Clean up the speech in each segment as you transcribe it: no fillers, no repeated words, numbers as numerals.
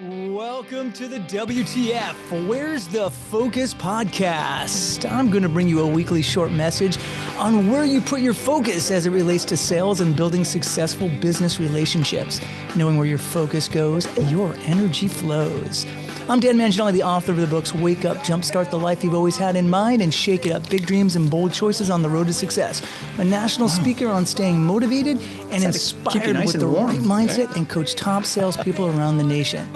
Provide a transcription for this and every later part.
Welcome to the W.T.F. Where's the Focus podcast. I'm going to bring you a weekly short message on where you put your focus as it relates to sales and building successful business relationships. Knowing where your focus goes, your energy flows. I'm Dan Manginelli, the author of the books Wake Up, Jumpstart the Life You've Always Had in Mind, and Shake It Up, Big Dreams and Bold Choices on the Road to Success. A national speaker on staying motivated and inspired with the right mindset and coach top salespeople around the nation.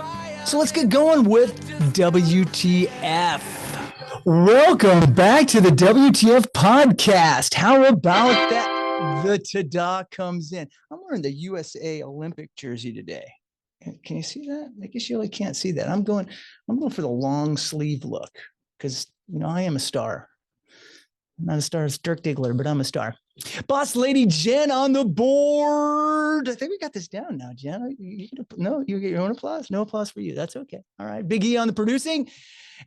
So let's get going with WTF. Welcome back to the WTF podcast. How about that? The ta-da comes in. I'm wearing the USA Olympic jersey today. Can you see that? I guess you really can't see that. I'm going for the long sleeve look because, you know, I am a star. I'm not as star as Dirk Diggler, but I'm a star. Boss lady Jen on the board. I think we got this down now, Jen. You get your own applause. No applause for you. That's okay. All right. Big E on the producing.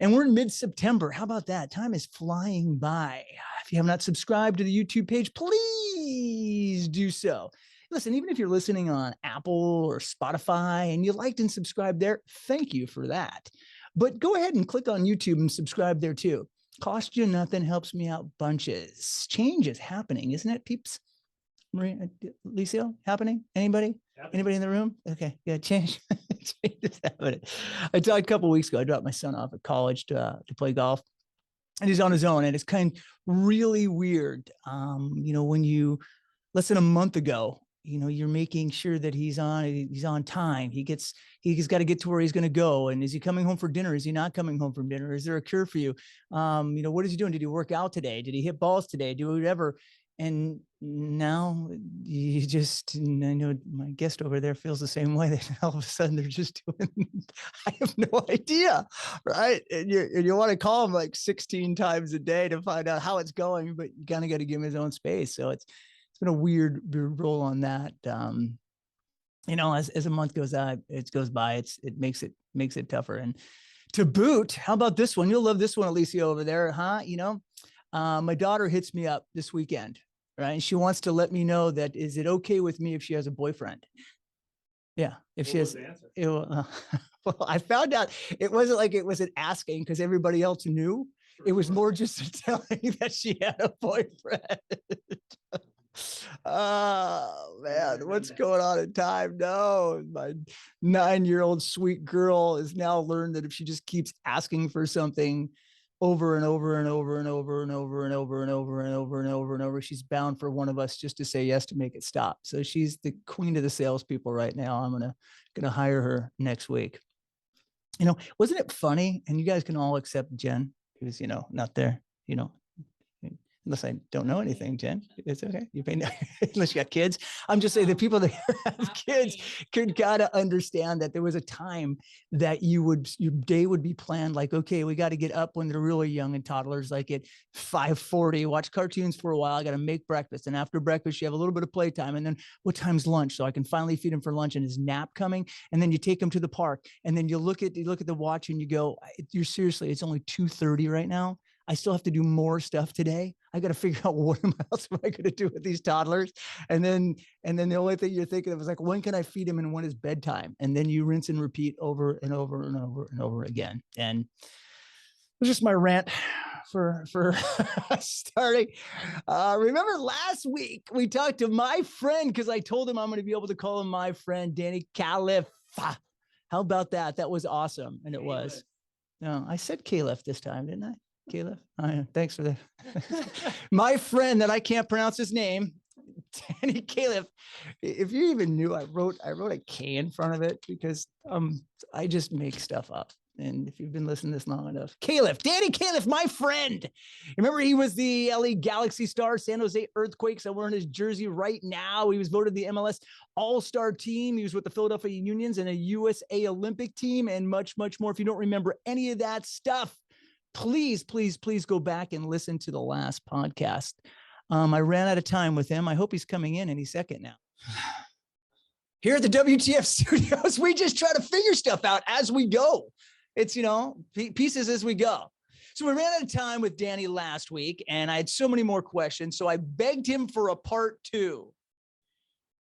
And we're in mid-September. How about that? Time is flying by. If you have not subscribed to the YouTube page, please do so. Listen, even if you're listening on Apple or Spotify and you liked and subscribed there, thank you for that. But go ahead and click on YouTube and subscribe there too. Cost you nothing, helps me out bunches. Change is happening, isn't it, peeps? Maria, Licio, happening? Anybody? Anybody in the room? Okay, yeah, change. Change is happening. I talked a couple of weeks ago, I dropped my son off at college to play golf. And he's on his own, and it's kind of really weird. When you, less than a month ago, you're making sure that he's on time. He's got to get to where he's going to go. And is he coming home for dinner? Is he not coming home from dinner? Is there a cure for you? What is he doing? Did he work out today? Did he hit balls today? Do whatever. And now you just, I know my guest over there feels the same way. That all of a sudden they're just doing, I have no idea. Right. And you want to call him like 16 times a day to find out how it's going, but you kind of got to give him his own space. So it's been a weird roll on that. As a month goes by, it makes it tougher. And to boot, how about this one? You'll love this one, Alicia over there, huh? My daughter hits me up this weekend, right? And she wants to let me know that, is it okay with me if she has a boyfriend? Yeah. If she has, well, I found out it wasn't like it was an asking because everybody else knew. It was more just telling that she had a boyfriend. Oh man, what's going on in time? No, my 9-year-old sweet girl has now learned that if she just keeps asking for something over and over and over and over and over and over and over and over and over and over, she's bound for one of us just to say yes to make it stop. So she's the queen of the salespeople right now. I'm gonna hire her next week. Wasn't it funny? And you guys can all accept Jen, who's not there. Unless I don't know anything, Jen, it's okay. You may not, unless you got kids. I'm just saying the people that have kids could gotta understand that there was a time that your day would be planned like, okay, we got to get up when they're really young and toddlers, like at 5:40, watch cartoons for a while. I got to make breakfast. And after breakfast, you have a little bit of playtime. And then what time's lunch? So I can finally feed him for lunch and his nap coming. And then you take him to the park. And then you look at the watch and you go, you're seriously, it's only 2:30 right now. I still have to do more stuff today. I got to figure out what else am I going to do with these toddlers? And then the only thing you're thinking of is like, when can I feed him and when is bedtime? And then you rinse and repeat over and over and over and over again. And it was just my rant for starting. Remember last week we talked to my friend, because I told him I'm going to be able to call him my friend, Danny Califf. How about that? That was awesome. And it was. No, I said Califf this time, didn't I? Califf. Thanks for that. My friend that I can't pronounce his name, Danny Califf. If you even knew, I wrote a K in front of it because I just make stuff up. And if you've been listening this long enough, Califf, Danny Califf, my friend. Remember, he was the LA Galaxy star, San Jose Earthquakes. I'm wearing his jersey right now. He was voted the MLS All-Star team. He was with the Philadelphia Unions and a USA Olympic team and much, much more. If you don't remember any of that stuff, please go back and listen to the last podcast. I ran out of time with him. I hope he's coming in any second now. Here at the WTF studios, we just try to figure stuff out as we go. It's, pieces as we go. So we ran out of time with Danny last week, and I had so many more questions. So I begged him for a part 2.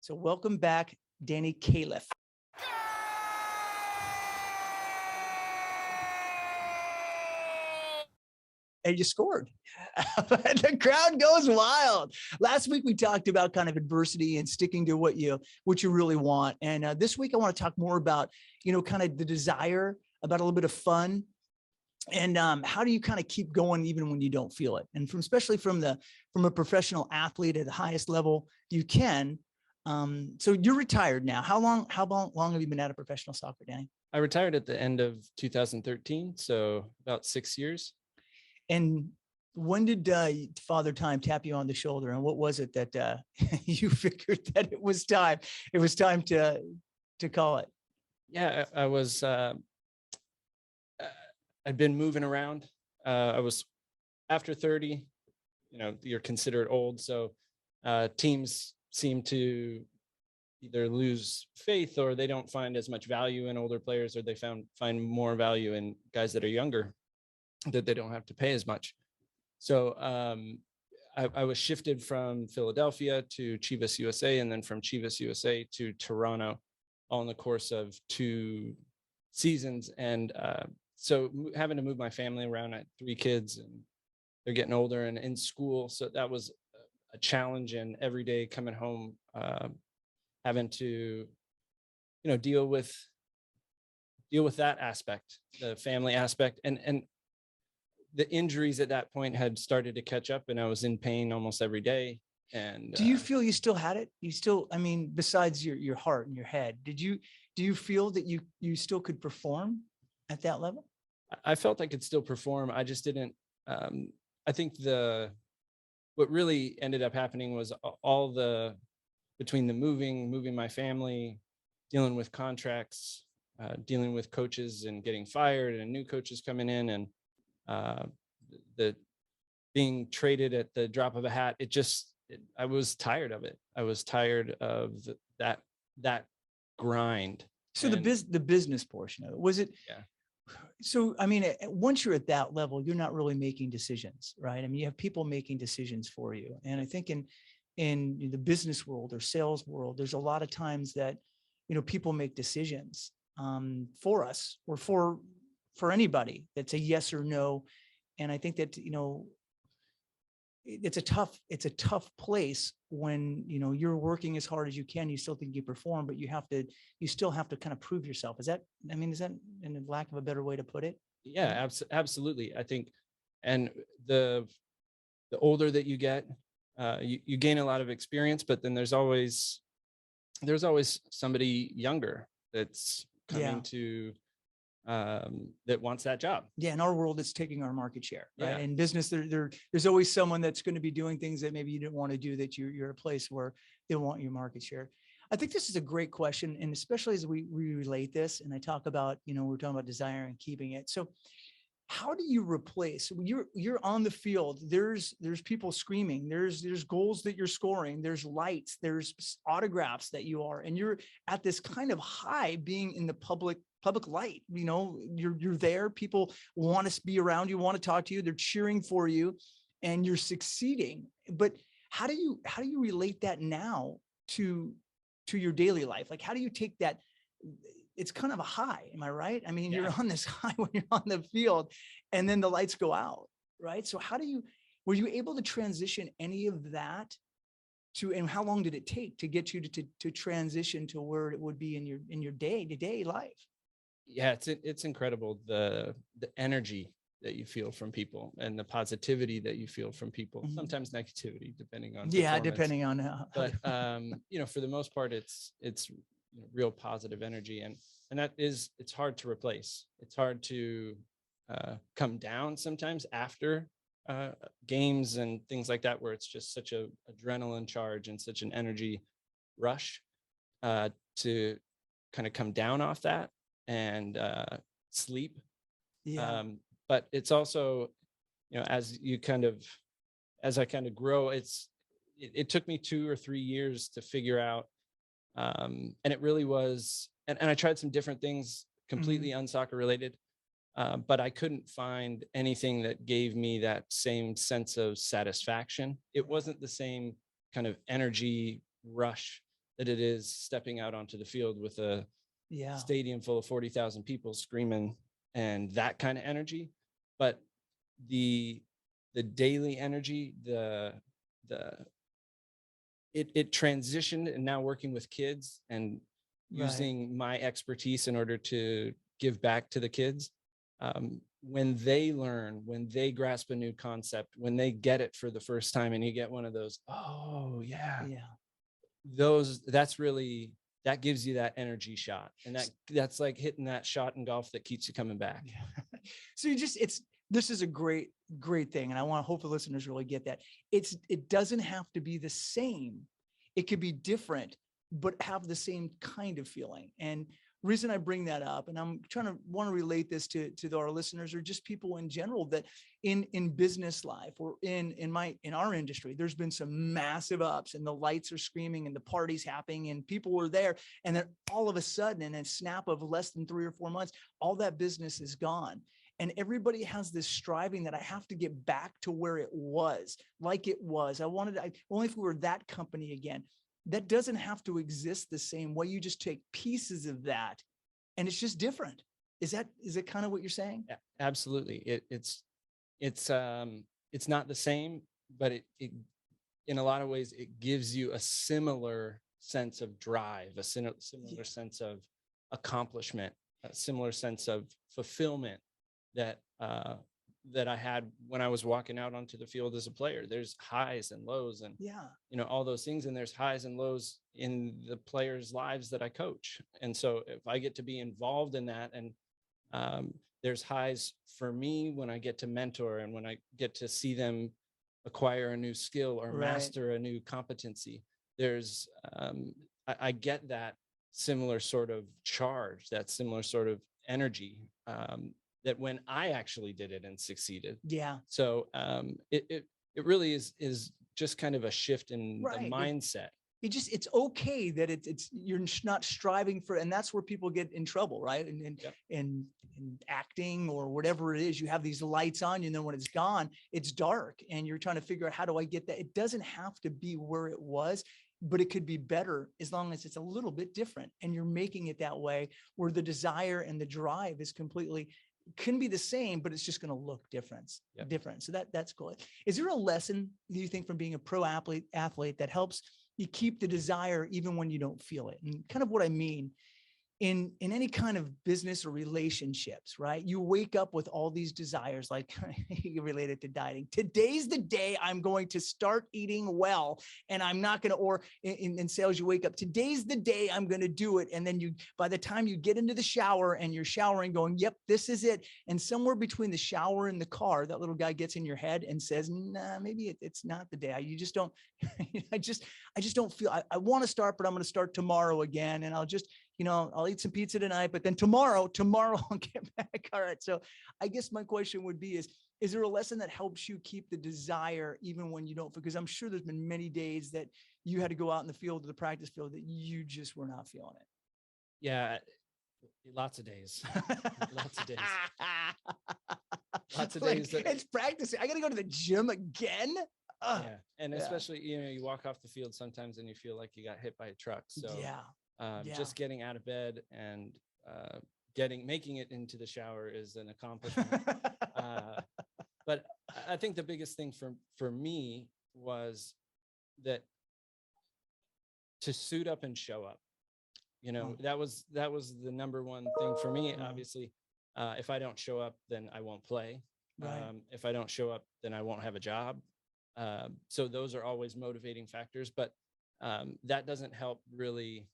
So welcome back, Danny Califf. and you scored. The crowd goes wild. Last week we talked about kind of adversity and sticking to what you really want. And this week I want to talk more about, kind of the desire, about a little bit of fun. And how do you kind of keep going even when you don't feel it? And especially from a professional athlete at the highest level you can. So you're retired now. How long have you been out of professional soccer, Danny? I retired at the end of 2013, so about 6 years. And when did Father Time tap you on the shoulder, and what was it that you figured that it was time? It was time to call it. Yeah, I was. I'd been moving around. I was after 30. You're considered old, so teams seem to either lose faith or they don't find as much value in older players, or they find more value in guys that are younger, that they don't have to pay as much. So I was shifted from Philadelphia to Chivas USA, and then from Chivas USA to Toronto, all in the course of 2 seasons. And so having to move my family around, I had 3 kids, and they're getting older and in school. So that was a challenge. And every day coming home, having to, deal with that aspect, the family aspect, and the injuries at that point had started to catch up, and I was in pain almost every day. And do you feel you still had it? You still, besides your heart and your head, do you feel that you still could perform at that level? I felt I could still perform. I just didn't. I think what really ended up happening was between the moving my family, dealing with contracts, dealing with coaches and getting fired, and new coaches coming in, and the being traded at the drop of a hat. I was tired of it. I was tired of that grind. So the business portion of it, was it? Yeah. So, once you're at that level, you're not really making decisions, right? You have people making decisions for you. And I think in the business world or sales world, there's a lot of times that, people make decisions for us or for anybody. That's a yes or no. And I think that, it's a tough place when, you're working as hard as you can, you still think you perform, but you still have to kind of prove yourself. Is that in lack of a better way to put it? Yeah, absolutely. I think, and the older that you get, you gain a lot of experience, but then there's always somebody younger that's coming to that wants that job. Yeah, in our world, it's taking our market share, right? Yeah. In business, there's always someone that's going to be doing things that maybe you didn't want to do, that you're a place where they want your market share. I think this is a great question, and especially as we relate this, and I talk about, we're talking about desire and keeping it. So how do you replace? You're on the field, there's people screaming, there's goals that you're scoring, there's lights, there's autographs that you are, and you're at this kind of high, being in the public light. You're there, people want to be around you, want to talk to you, they're cheering for you, and you're succeeding. But how do you relate that now to your daily life? Like, how do you take that? It's kind of a high, am I right? Yeah. You're on this high when you're on the field, and then the lights go out, right? So were you able to transition any of that and how long did it take to get you to transition to where it would be in your day-to-day life? Yeah, it's incredible, the energy that you feel from people and the positivity that you feel from people. Mm-hmm. Sometimes negativity, depending on depending on how. But for the most part, it's real positive energy, and it's hard to replace. It's hard to come down sometimes after games and things like that, where it's just such a adrenaline charge and such an energy rush, to kind of come down off that and sleep. Yeah. But it's also, as I kind of grow, it took me 2 or 3 years to figure out. And it really was, and I tried some different things completely unsoccer related, but I couldn't find anything that gave me that same sense of satisfaction. It wasn't the same kind of energy rush that it is stepping out onto the field with a stadium full of 40,000 people screaming and that kind of energy. But the the daily energy, it transitioned, and now working with kids and Right. using my expertise in order to give back to the kids. When they learn, when they grasp a new concept, when they get it for the first time, and you get one of those, oh yeah, that gives you that energy shot, and that's like hitting that shot in golf that keeps you coming back. So this is a great thing. And I want to hope the listeners really get that. It doesn't have to be the same. It could be different, but have the same kind of feeling. And reason I bring that up, and I'm want to relate this to our listeners, or just people in general, that in business life, or in our industry, there's been some massive ups, and the lights are screaming, and the party's happening, and people were there, and then all of a sudden, in a snap of less than 3 or 4 months, all that business is gone. And everybody has this striving that I have to get back to where it was, like it was. Only if we were that company again. That doesn't have to exist the same way. You just take pieces of that, and it's just different. Is it kind of what you're saying? Yeah, absolutely. It's not the same, but it in a lot of ways, it gives you a similar sense of drive, a similar sense of accomplishment, a similar sense of fulfillment that I had when I was walking out onto the field as a player. There's highs and lows, and all those things, and there's highs and lows in the players' lives that I coach. And so if I get to be involved in that, and there's highs for me when I get to mentor, and when I get to see them acquire a new skill or master a new competency, there's I get that similar sort of charge, that similar sort of energy, that when I actually did it and succeeded. Yeah. So it really is just kind of a shift in the mindset. It's okay that it's you're not striving for, and that's where people get in trouble, right? And in acting or whatever it is, you have these lights on you, and then when it's gone, it's dark, and you're trying to figure out, how do I get that? It doesn't have to be where it was, but it could be better as long as it's a little bit different, and you're making it that way, where the desire and the drive is can be the same, but it's just going to look different. So that's cool. Is there a lesson, do you think, from being a pro athlete that helps you keep the desire even when you don't feel it? And kind of what I mean, in any kind of business or relationships, right? You wake up with all these desires, like you relate it to dieting. Today's the day I'm going to start eating well, and I'm not going to, or in sales, you wake up, today's the day I'm going to do it. And then by the time you get into the shower and you're showering going, yep, this is it. And somewhere between the shower and the car, that little guy gets in your head and says, nah, maybe it's not the day. You just don't, I just don't feel, I want to start, but I'm going to start tomorrow again. And I'll just, I'll eat some pizza tonight, but then tomorrow I'll get back. All right. So I guess my question would be, is there a lesson that helps you keep the desire even when you don't? Because I'm sure there's been many days that you had to go out in the field, or the practice field, that you just were not feeling it. Yeah. Lots of days. Lots of days. Lots of days. It's practicing. I got to go to the gym again. Yeah. And especially, you walk off the field sometimes and you feel like you got hit by a truck. So just getting out of bed and making it into the shower is an accomplishment. But I think the biggest thing for me was that to suit up and show up. That was the number one thing for me. Obviously, if I don't show up, then I won't play. If I don't show up, then I won't have a job. So those are always motivating factors, but that doesn't help really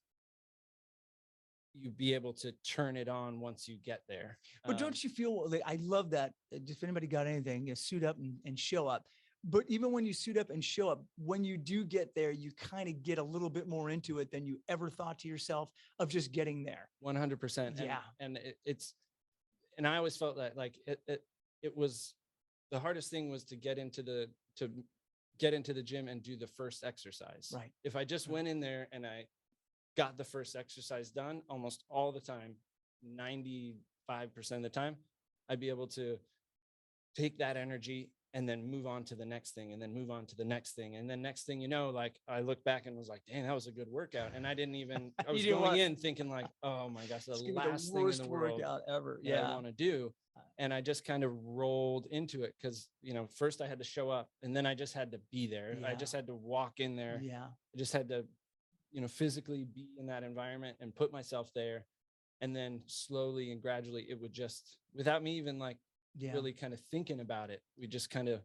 you be able to turn it on once you get there. But don't you feel, I love that. If anybody got anything, suit up and show up. But even when you suit up and show up, when you do get there, you kind of get a little bit more into it than you ever thought to yourself of just getting there. 100%. Yeah. And and I always felt that it was the hardest thing was to get into the gym and do the first exercise. Right. If I just went in there and I got the first exercise done, almost all the time, 95% of the time, I'd be able to take that energy and then move on to the next thing, and then move on to the next thing. And then next thing you know, like I look back and was like, dang, that was a good workout. And I didn't even, I was going in thinking like, oh my gosh, the last thing in the world workout ever. that I want to do. And I just kind of rolled into it because, first I had to show up, and then I just had to be there. I just had to walk in there. Yeah. I just had to, physically be in that environment and put myself there. And then slowly and gradually it would just, without me even like really kind of thinking about it, we just kind of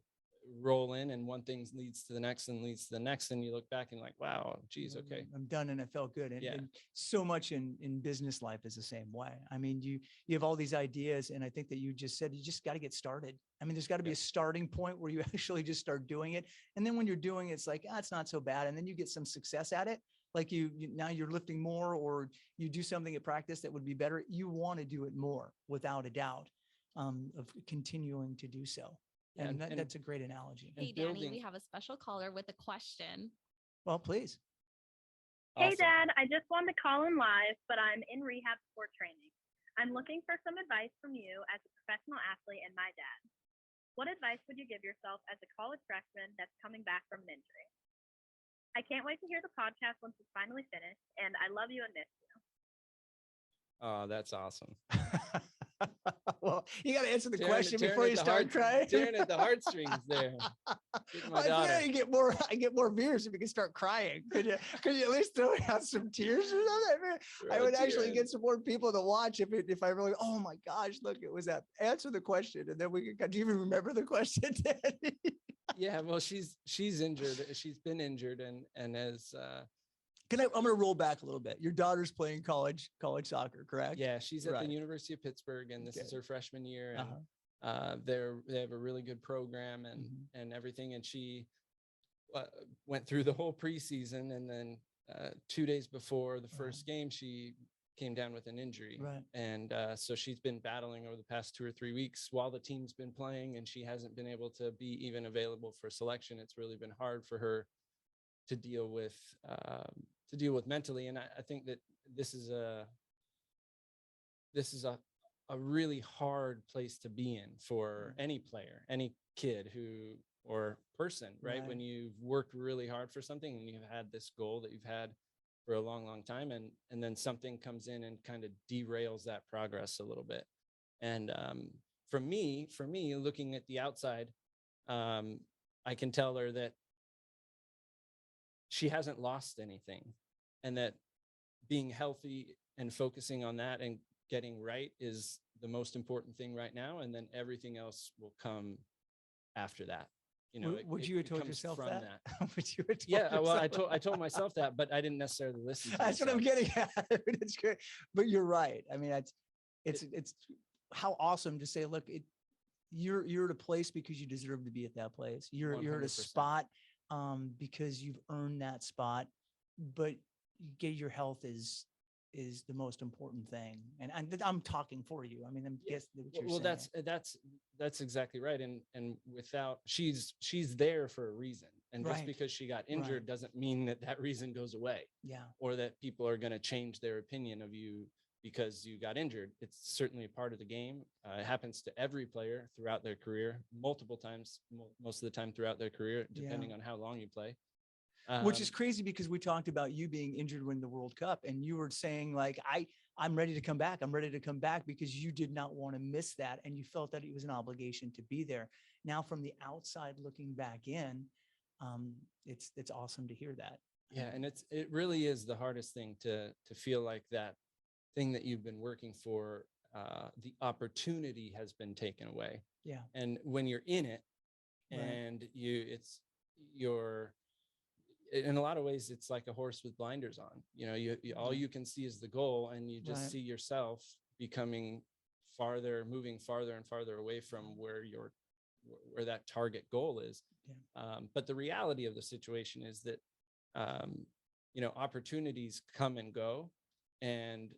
roll in, and one thing leads to the next and leads to the next. And you look back and like, wow, geez, okay, I'm done. And it felt good. And so much in business life is the same way. I mean, you have all these ideas, and I think that you just said, you just got to get started. I mean, there's got to be a starting point where you actually just start doing it. And then when you're doing it, it's like, it's not so bad. And then you get some success at it. Like now you're lifting more, or you do something at practice that would be better. You want to do it more without a doubt, of continuing to do so. And that's a great analogy. Hey, Danny, we have a special caller with a question. Well, please. Hey, Dad, I just wanted to call in live, but I'm in rehab sport training. I'm looking for some advice from you as a professional athlete and my dad. What advice would you give yourself as a college freshman that's coming back from an injury? I can't wait to hear the podcast once it's finally finished, and I love you and miss you. Oh, that's awesome. Well, you got to answer the question before you start crying. Tearing at the heartstrings there. I get more beers if you can start crying. Could you at least throw out some tears or something? I would actually get some more people to watch if I really, oh my gosh, look, it was that. Answer the question, and then we can. Do you even remember the question, Danny? Yeah, well, she's injured. She's been injured, and as I'm going to roll back a little bit. Your daughter's playing college soccer, correct? Yeah, she's at the University of Pittsburgh, and this is her freshman year. And they have a really good program and everything. And she went through the whole preseason, and then 2 days before the first game, she came down with an injury. Right. And so she's been battling over the past 2 or 3 weeks while the team's been playing, and she hasn't been able to be even available for selection. It's really been hard for her to deal with mentally. And I think that this is a really hard place to be in for any player, any kid or person, right? When you've worked really hard for something and you've had this goal that you've had for a long, long time, and then something comes in and kind of derails that progress a little bit. And for me, looking at the outside, I can tell her that she hasn't lost anything, and that being healthy and focusing on that and getting right is the most important thing right now. And then everything else will come after that. Would you have told yourself that? Would you have told yeah, well, I told myself that, but I didn't necessarily listen to That's myself. what I'm getting at. It's good. But you're right. I mean, it's how awesome to say, look, you're at a place because you deserve to be at that place. You're at a 100%. spot because you've earned that spot, but your health is the most important thing. And I'm talking for you. I mean, I'm guessing what you're saying. That's exactly right. And without, she's there for a reason. And just because she got injured doesn't mean that reason goes away. Yeah. Or that people are going to change their opinion of you because you got injured. It's certainly a part of the game. It happens to every player throughout their career, multiple times, most of the time throughout their career, depending on how long you play. Which is crazy, because we talked about you being injured when the World Cup, and you were saying like, I'm ready to come back. I'm ready to come back, because you did not want to miss that. And you felt that it was an obligation to be there. Now, from the outside looking back in, it's awesome to hear that. Yeah. And it really is the hardest thing to feel like that thing that you've been working for, the opportunity has been taken away. Yeah. And when you're in it, and you're in a lot of ways, it's like a horse with blinders on. You all you can see is the goal, and you just see yourself moving farther and farther away from where that target goal is. Yeah. But the reality of the situation is that opportunities come and go, and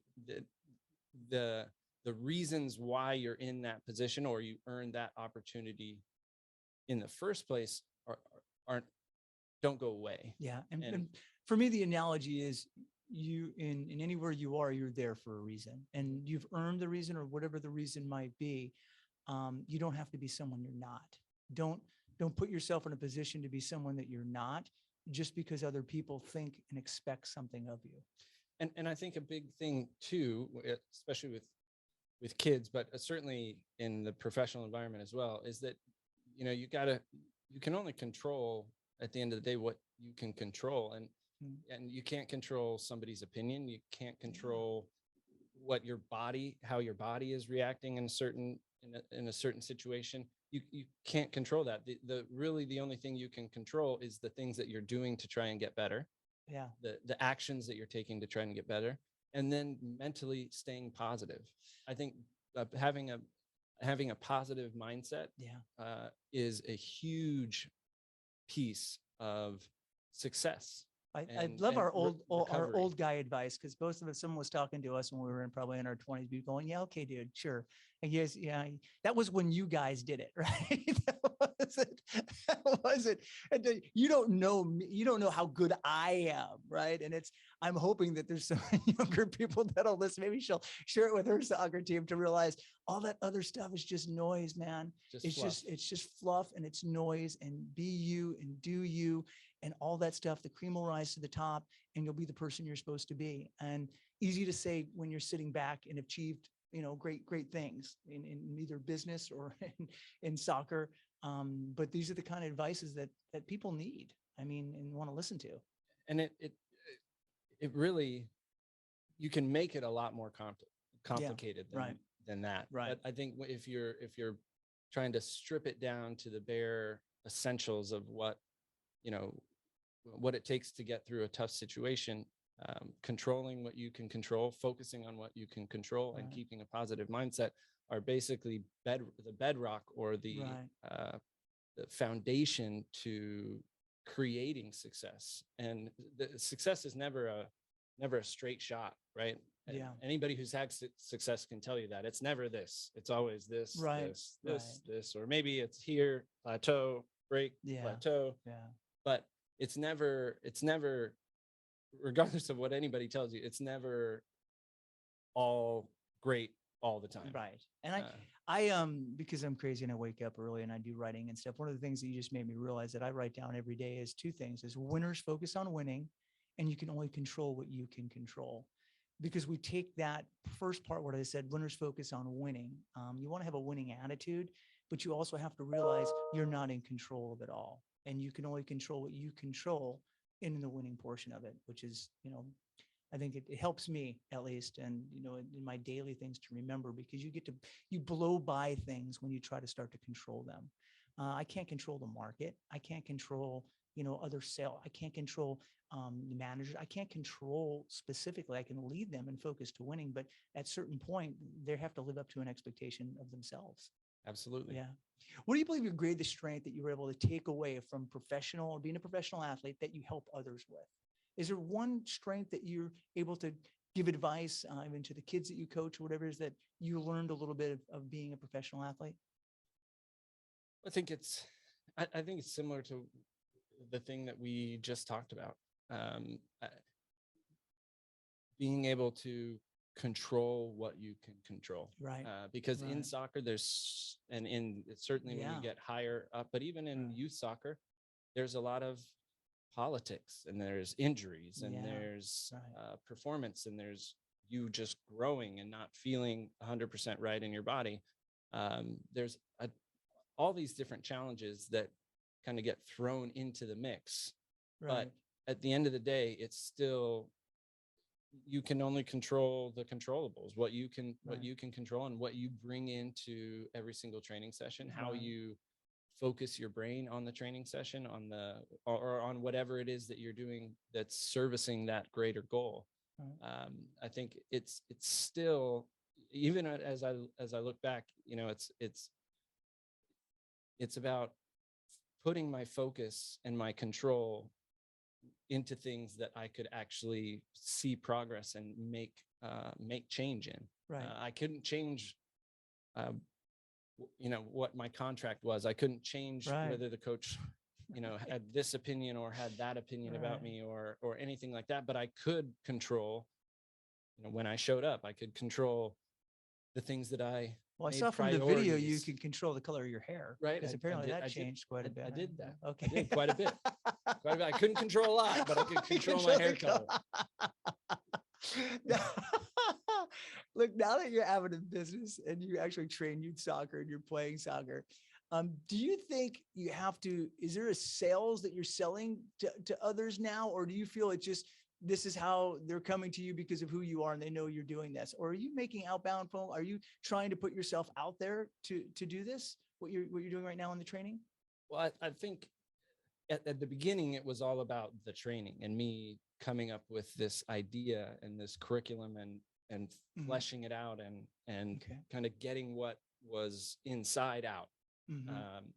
the reasons why you're in that position or you earned that opportunity in the first place don't go away. Yeah. And for me, the analogy is you in anywhere you are, you're there for a reason, and you've earned the reason, or whatever the reason might be. You don't have to be someone you're not. Don't put yourself in a position to be someone that you're not just because other people think and expect something of you. And I think a big thing too, especially with kids, but certainly in the professional environment as well, is that, you know, you can only control at the end of the day what you can control. And you can't control somebody's opinion. You can't control what how your body is reacting in a certain situation. You can't control that. Really the only thing you can control is the things that you're doing to try and get better. Yeah. The actions that you're taking to try and get better, and then mentally staying positive. I think having a positive mindset is a huge piece of success. I love our old guy advice, because both of us, someone was talking to us when we were probably in our 20s, be going, yeah, okay, dude, sure. And yes, yeah, that was when you guys did it, right? That was it. And you don't know me, you don't know how good I am, right? And I'm hoping that there's some younger people that'll listen. Maybe she'll share it with her soccer team to realize all that other stuff is just noise, man. It's just fluff, and it's noise, and be you and do you. And all that stuff, the cream will rise to the top, and you'll be the person you're supposed to be. And easy to say when you're sitting back and achieved, great things in either business or in soccer. But these are the kind of advices that people need. I mean, and want to listen to. And it really, you can make it a lot more complicated than that. Right. But I think if you're trying to strip it down to the bare essentials of what it takes to get through a tough situation, controlling what you can control, focusing on what you can control, and keeping a positive mindset are basically the bedrock, or the foundation to creating success. And the success is never a straight shot, right? Yeah. Anybody who's had success can tell you that it's never this. It's always this, this, or maybe it's here, plateau, break, plateau. Yeah. But it's never, regardless of what anybody tells you, it's never all great all the time. Right. And I because I'm crazy and I wake up early and I do writing and stuff. One of the things that you just made me realize that I write down every day is two things: is winners focus on winning, and you can only control what you can control. Because we take that first part, what I said, winners focus on winning. You want to have a winning attitude, but you also have to realize you're not in control of it all. And you can only control what you control in the winning portion of it, which is, I think it helps me at least. And, in my daily things to remember, because you blow by things when you try to start to control them. I can't control the market. I can't control, other sales. I can't control the managers. I can't control specifically. I can lead them and focus to winning, but at certain point, they have to live up to an expectation of themselves. Absolutely. Yeah. What do you believe your greatest strength that you were able to take away from being a professional athlete that you help others with? Is there one strength that you're able to give advice even to the kids that you coach or whatever it is that you learned a little bit of being a professional athlete? I think it's similar to the thing that we just talked about. Being able to control what you can control, right? Because in soccer, certainly when you get higher up, but even in youth soccer, there's a lot of politics, and there's injuries, and there's performance, and there's you just growing and not feeling 100% right in your body. There's all these different challenges that kind of get thrown into the mix, but at the end of the day, it's still, you can only control the controllables, what you can control, and what you bring into every single training session, how you focus your brain on the training session, or on whatever it is that you're doing that's servicing that greater goal. I think it's still, even as I look back, it's about putting my focus and my control into things that I could actually see progress and make change in. I couldn't change, what my contract was. I couldn't change whether the coach, had this opinion or had that opinion about me or anything like that. But I could control, when I showed up, I could control the things that I Well, I made saw from the video you priorities. can control the color of your hair. Right, Because I apparently did- that I did- changed quite a bit. I did that. Okay. I did quite a bit. Quite a bit. I couldn't control a lot, but I could You control my hair control color. the Look, now that you're having a business and you actually train youth soccer and you're playing soccer, do you think you have to, is there a sales that you're selling to others now? Or do you feel it just, this is how they're coming to you because of who you are and they know you're doing this? Or are you making outbound phone? Are you trying to put yourself out there to do this? What you're doing right now in the training? Well, I think at the beginning, it was all about the training and me coming up with this idea and this curriculum and Mhm. fleshing it out and Okay. kind of getting what was inside out. Mhm.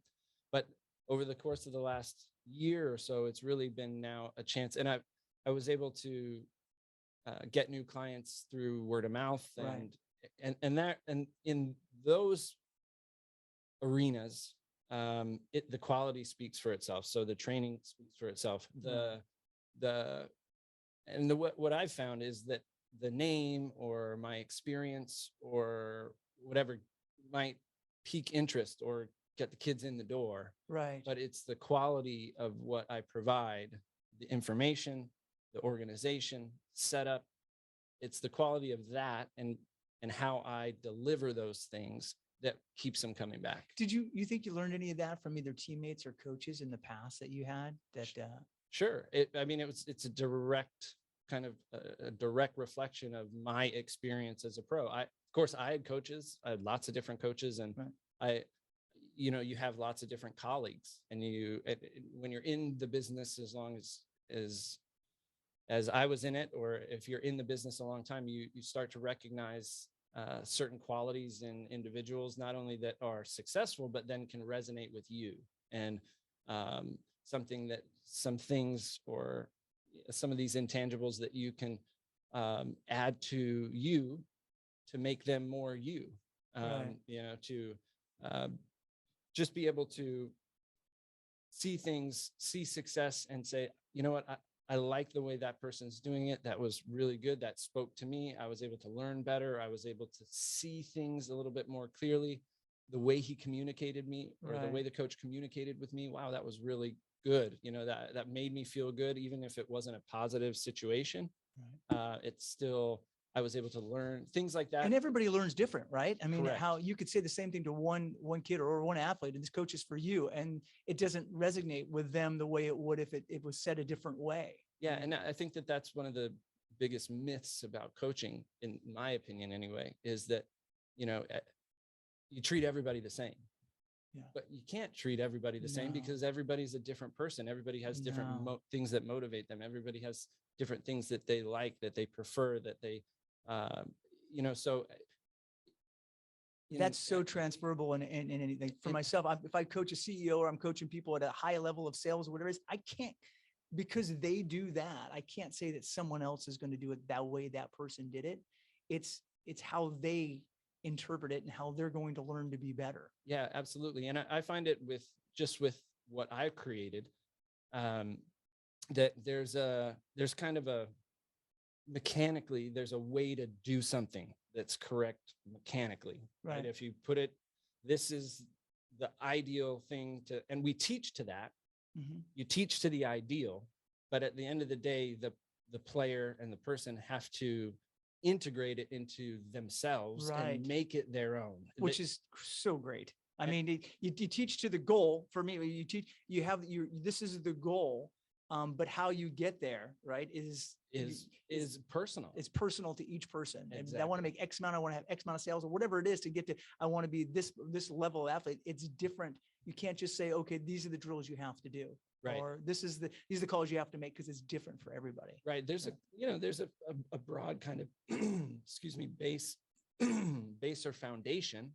But over the course of the last year or so, it's really been now a chance. And I was able to get new clients through word of mouth Right. and in those arenas, the quality speaks for itself. So the training speaks for itself. What I've found is that the name or my experience or whatever might pique interest or get the kids in the door, Right. but it's the quality of what I provide, the information, the organization, setup. It's the quality of that and how I deliver those things that keeps them coming back. Did you think you learned any of that from either teammates or coaches in the past that you had that, Sure. It's a direct kind of a direct reflection of my experience as a pro. Of course, I had coaches. I had lots of different coaches, and Right. you have lots of different colleagues, and when you're in the business as long as I was in it, or if you're in the business a long time, you start to recognize certain qualities in individuals, not only that are successful, but then can resonate with you. And some things or some of these intangibles that you can add to you to make them more you, Right. to just be able to see things, see success and say, you know what, I like the way that person's doing it. That was really good. That spoke to me. I was able to learn better. I was able to see things a little bit more clearly. The way he communicated me or the way the coach communicated with me. Wow, that was really good. That made me feel good, even if it wasn't a positive situation. Right. It's still, I was able to learn things like that. And everybody learns different, right? I mean, Correct. how you could say the same thing to one kid or one athlete, and this coach is for you, and it doesn't resonate with them the way it would if it was said a different way. Yeah, and I think that's one of the biggest myths about coaching, in my opinion, anyway, is that you treat everybody the same. Yeah. But you can't treat everybody the same No. because everybody's a different person. Everybody has different No. things that motivate them. Everybody has different things that they like, that they prefer, that they, so. That's so transferable in anything. For myself, if I coach a CEO or I'm coaching people at a high level of sales or whatever it is, I can't, because they do that, I can't say that someone else is going to do it that way that person did it. It's how they interpret it and how they're going to learn to be better. Yeah, absolutely. And I find it with what I've created, that there's kind of mechanically, there's a way to do something that's correct mechanically. Right. If you put it, this is the ideal thing and we teach to that. Mm-hmm. You teach to the ideal, but at the end of the day, the player and the person have to integrate it into themselves and make it their own, which is so great. I mean, you teach to the goal. For me, this is the goal, but how you get there, right, is personal. It's personal to each person. Exactly. And I want to make X amount. I want to have X amount of sales or whatever it is to get to. I want to be this level of athlete. It's different. You can't just say, okay, these are the drills you have to do. Right. Or these are the calls you have to make, because it's different for everybody. Right. There's a broad kind of base or foundation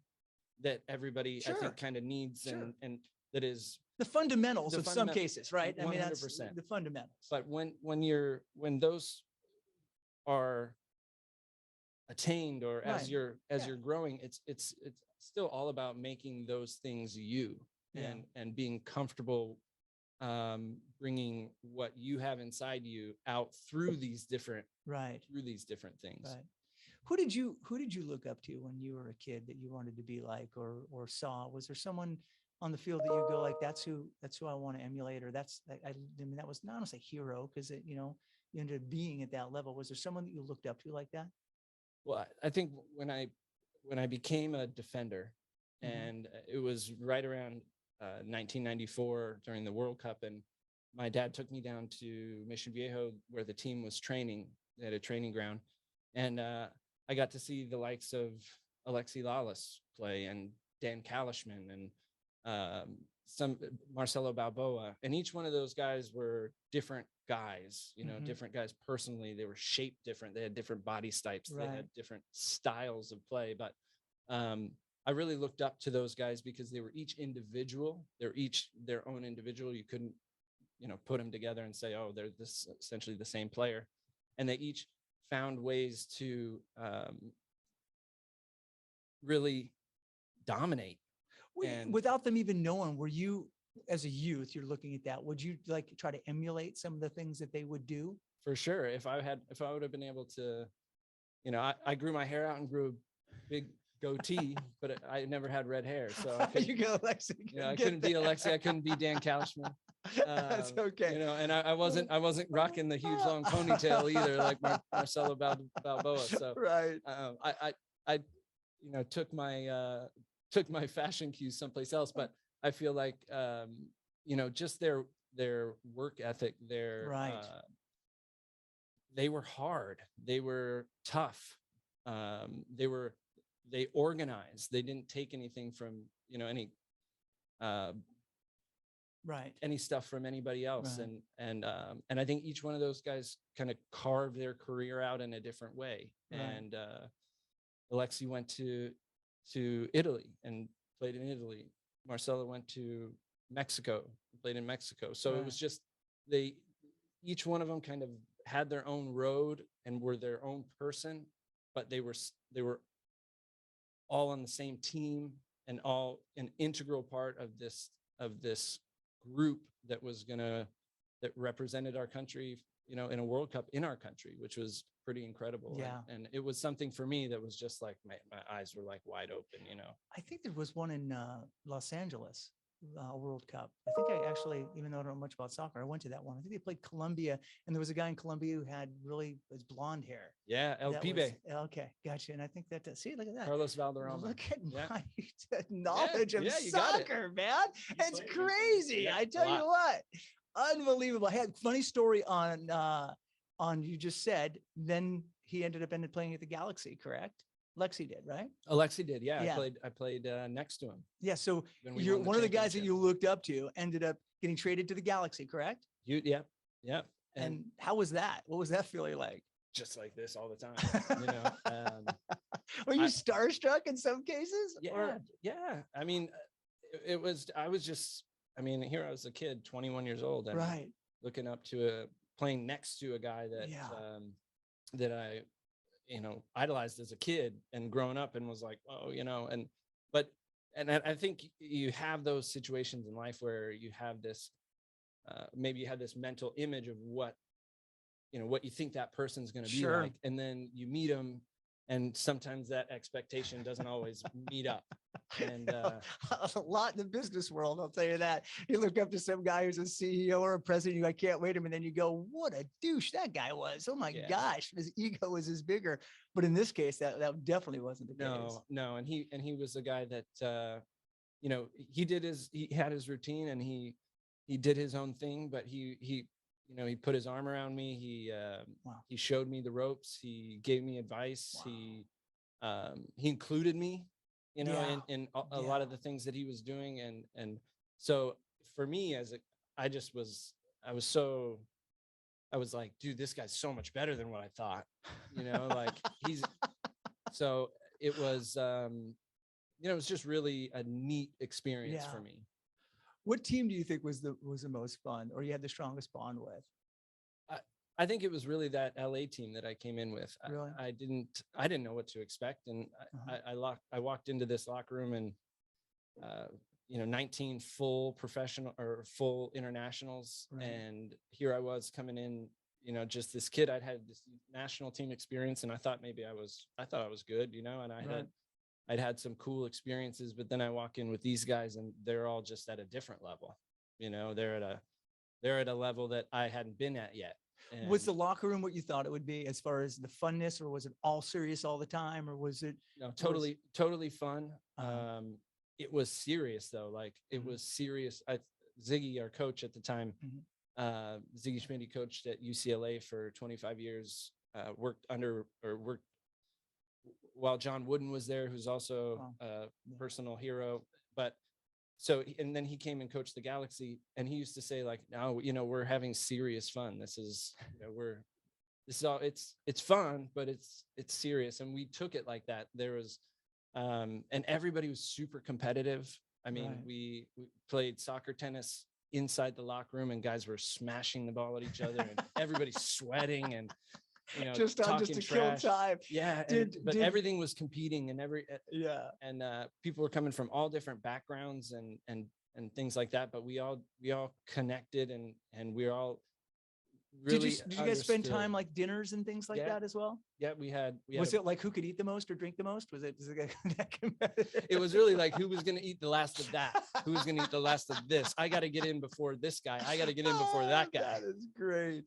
that everybody I think kind of needs and that is the fundamentals in some cases, right? 100%. I mean, that's the fundamentals. But when those are attained or as you're growing, it's still all about making those things you and being comfortable bringing what you have inside you out through these different things. Right. Who did you look up to when you were a kid that you wanted to be like, or saw? Was there someone on the field that you go like, that's who I want to emulate, or I mean, that was not honestly a hero because you know, you ended up being at that level. Was there someone that you looked up to like that? Well, I think when I became a defender, and it was right around 1994 during the World Cup, and my dad took me down to Mission Viejo where the team was training at a training ground, and I got to see the likes of Alexi Lawless play, and Dan Califf, and some Marcelo Balboa, and each one of those guys were different guys, you know, different guys personally. They were shaped different. They had different body types. They had different styles of play. But I really looked up to those guys because they were each individual. They're each their own individual. You couldn't, you know, put them together and say, oh, they're this essentially the same player. And they each found ways to really dominate. And without them even knowing, were you, as a youth, you're looking at that, would you like try to emulate some of the things that they would do? For sure. If I would have been able to, you know, I grew my hair out and grew a big goatee, but I never had red hair. So I you go, Alexi. Yeah, I couldn't be Alexi. I couldn't be Dan Califf. That's okay. You know, and I wasn't rocking the huge long ponytail either, like Marcelo Balboa. So right. I you know, took my fashion cues someplace else, but I feel like you know, just their work ethic, they were hard, they were tough, they organized, they didn't take anything from, you know, any stuff from anybody else. And I think each one of those guys kind of carved their career out in a different way. And Alexi went to Italy and played in Italy. Marcelo went to Mexico, played in Mexico. So it was just, each one of them kind of had their own road and were their own person, but they were all on the same team and all an integral part of this group that represented our country, you know, in a World Cup in our country, which was pretty incredible. Yeah. And it was something for me that was just like, my eyes were like wide open, you know. I think there was one in Los Angeles, World Cup. I think I actually, even though I don't know much about soccer, I went to that one. I think they played Colombia, and there was a guy in Colombia who had his blonde hair. Yeah, El Pibe. Okay, gotcha. And I think see, look at that. Carlos Valderrama. Look at my knowledge of soccer, man. It's crazy. Yeah, I tell you what, unbelievable. I had a funny story on you just said, then he ended up playing at the Galaxy, correct? Alexi did, right? Alexi did, yeah. Yeah. I played next to him. Yeah, so You're one of the guys that you looked up to ended up getting traded to the Galaxy, correct? Yeah. And how was that? What was that feeling like? Just like this all the time, you know. Were you starstruck in some cases? Yeah. I mean, here I was a kid, 21 years old, and looking up to playing next to a guy that I, you know, idolized as a kid and growing up, and was like, oh, you know, and I think you have those situations in life where you have this, maybe you have this mental image of what you think that person's going to be like, and then you meet them, and sometimes that expectation doesn't always meet up. And a lot in the business world, I'll tell you that. You look up to some guy who's a CEO or a president, I can't wait him, and then you go, what a douche that guy was. Oh my gosh, his ego was as bigger. But in this case, that definitely wasn't the case. No, and he was a guy that you know, he had his routine, and he did his own thing, but he you know, he put his arm around me. He showed me the ropes. He gave me advice. He included me, you know, in a lot of the things that he was doing. And so for me, I was like, dude, this guy's so much better than what I thought, you know, like so it was, you know, it was just really a neat experience for me. What team do you think was the most fun, or you had the strongest bond with? I think it was really that LA team that I came in with. Really? I didn't know what to expect. And I walked into this locker room, and, you know, 19 full professional or full internationals. And here I was coming in just this kid. I'd had this national team experience, and I thought I was good, and I'd had some cool experiences, but then I walk in with these guys and they're all just at a different level. They're at a level that I hadn't been at yet. Was the locker room what you thought it would be as far as the funness, or was it all serious all the time, or was it? No, totally fun. It was serious though. Like it was serious. Ziggy, our coach at the time, Ziggy Schmidt, coached at UCLA for 25 years, worked while John Wooden was there, who's also a personal hero. But and then he came and coached the Galaxy, and he used to say, like, now, we're having serious fun. This is all, it's fun, but it's serious. And we took it like that. There was, and everybody was super competitive. I mean, we played soccer, tennis inside the locker room, and guys were smashing the ball at each other, and everybody's sweating and, just to kill time. Yeah. But everything was competing, and and people were coming from all different backgrounds and things like that. But we all connected, and we all really. Did you guys spend time like dinners and things like that as well? Yeah, we had. Was it like who could eat the most or drink the most? Was it that competitive? It was really like who was going to eat the last of that? Who was going to eat the last of this? I got to get in before this guy. I got to get in before that guy. That is great.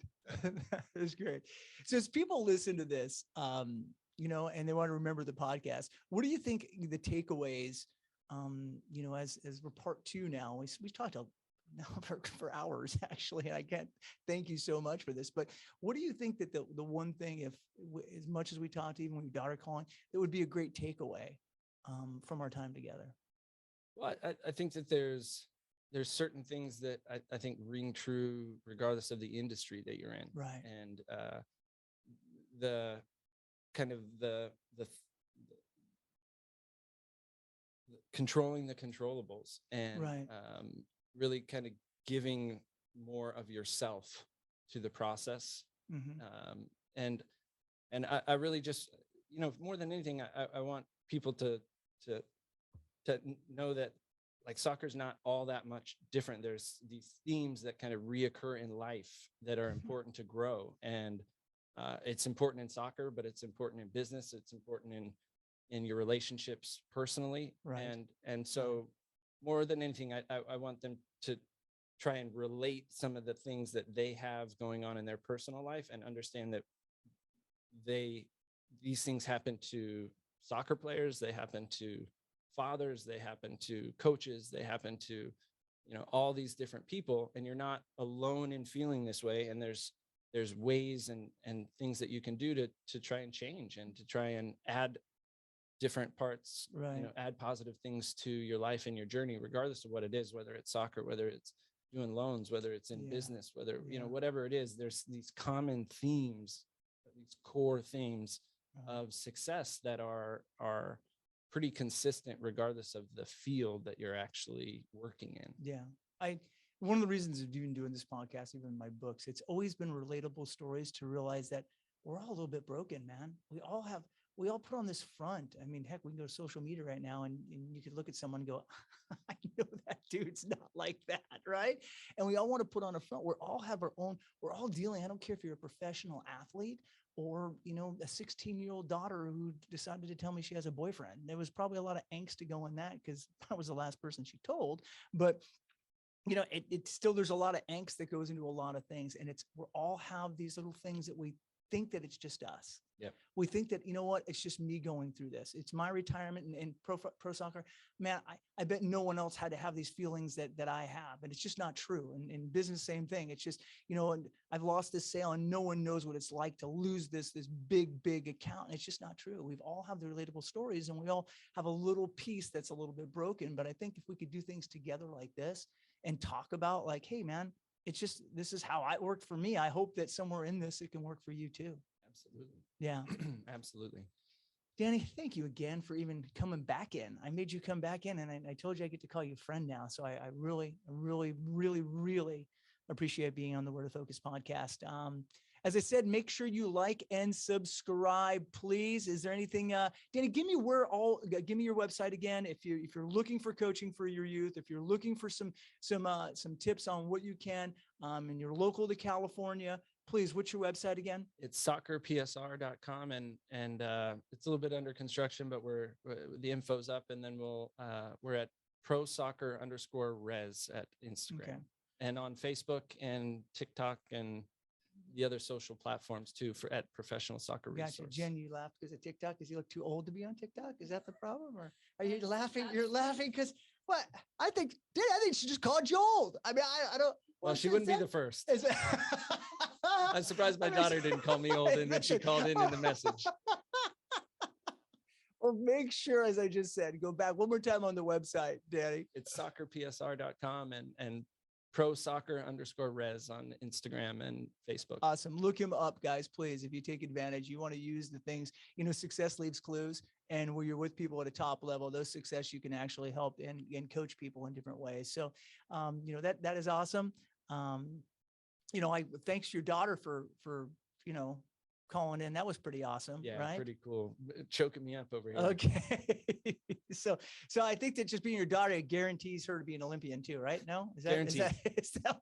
That is great. So as people listen to this, and they want to remember the podcast, what do you think the takeaways, as we're part 2 now, we talked now for hours actually, and I can't thank you so much for this, but what do you think that the one thing, if as much as we talked, even when your daughter calling, that would be a great takeaway from our time together? Well, I think that there's certain things that I think ring true regardless of the industry that you're in. Right. And the kind of the controlling the controllables, and really kind of giving more of yourself to the process. And I really just, more than anything, I want people to know that, like, soccer's not all that much different. There's these themes that kind of reoccur in life that are important to grow. And it's important in soccer, but it's important in business. It's important in your relationships personally. Right. And so more than anything, I want them to try and relate some of the things that they have going on in their personal life, and understand that these things happen to soccer players, they happen to fathers, they happen to coaches, they happen to, all these different people, and you're not alone in feeling this way. And there's ways and things that you can do to try and change, and to try and add different parts, add positive things to your life and your journey, regardless of what it is, whether it's soccer, whether it's doing loans, whether it's in business, whether, whatever it is. There's these common themes, these core themes of success that are pretty consistent regardless of the field that you're actually working in. Yeah. One of the reasons of even doing this podcast, even in my books, it's always been relatable stories to realize that we're all a little bit broken, man. We all put on this front. I mean, heck, we can go to social media right now and you could look at someone and go, I know that dude's not like that, right? And we all want to put on a front. We all have our own, we're all dealing. I don't care if you're a professional athlete or, a 16-year-old daughter who decided to tell me she has a boyfriend. There was probably a lot of angst to go in that, because I was the last person she told. But it's still, there's a lot of angst that goes into a lot of things. And we all have these little things that we think that it's just us. Yep. We think that, it's just me going through this. It's my retirement and pro soccer. Man, I bet no one else had to have these feelings that I have. And it's just not true. And in business, same thing. It's just, and I've lost this sale and no one knows what it's like to lose this big account. And it's just not true. We've all have the relatable stories, and we all have a little piece that's a little bit broken. But I think if we could do things together like this and talk about, like, hey man, it's just, this is how it worked for me. I hope that somewhere in this, it can work for you too. Absolutely. Yeah. Absolutely. Danny, thank you again for even coming back in. I made you come back in, and I told you I get to call you friend now. So I really, really, really, really appreciate being on the Word of Focus podcast. As I said, make sure you like and subscribe, please. Is there anything, Danny, give me your website again. If you're looking for coaching for your youth, if you're looking for some tips on what you can, and you're local to California, please, what's your website again? It's soccerpsr.com, and it's a little bit under construction, but the info's up, and then we're at @prosoccer_res at Instagram. Okay. And on Facebook and TikTok and the other social platforms too at Professional Soccer Gotcha. Resource. Jen, you laughed because of TikTok. Does he look too old to be on TikTok? Is that the problem? Or are you laughing? You're laughing because what? I think she just called you old. I mean, I don't. Well, she wouldn't be the first. I'm surprised my daughter didn't call me old, and then she called in the message. Well, make sure, as I just said, go back one more time on the website, Danny. It's soccerpsr.com and prosoccer_res on Instagram and Facebook. Awesome. Look him up, guys, please. If you take advantage, you want to use the things, success leaves clues. And where you're with people at a top level, those success, you can actually help and coach people in different ways. So, that is awesome. I thanks to your daughter for calling in. That was pretty awesome. Yeah, right? Pretty cool. Choking me up over here. Okay. So I think that just being your daughter, it guarantees her to be an Olympian too, right? No? Is that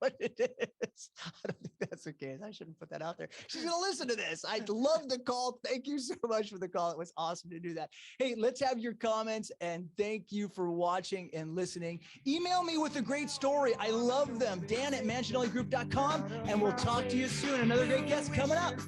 what it is? I don't think that's the case. I shouldn't put that out there. She's going to listen to this. I love the call. Thank you so much for the call. It was awesome to do that. Hey, let's have your comments, and thank you for watching and listening. Email me with a great story. I love them. Dan@manginelligroup.com, and we'll talk to you soon. Another great guest coming up.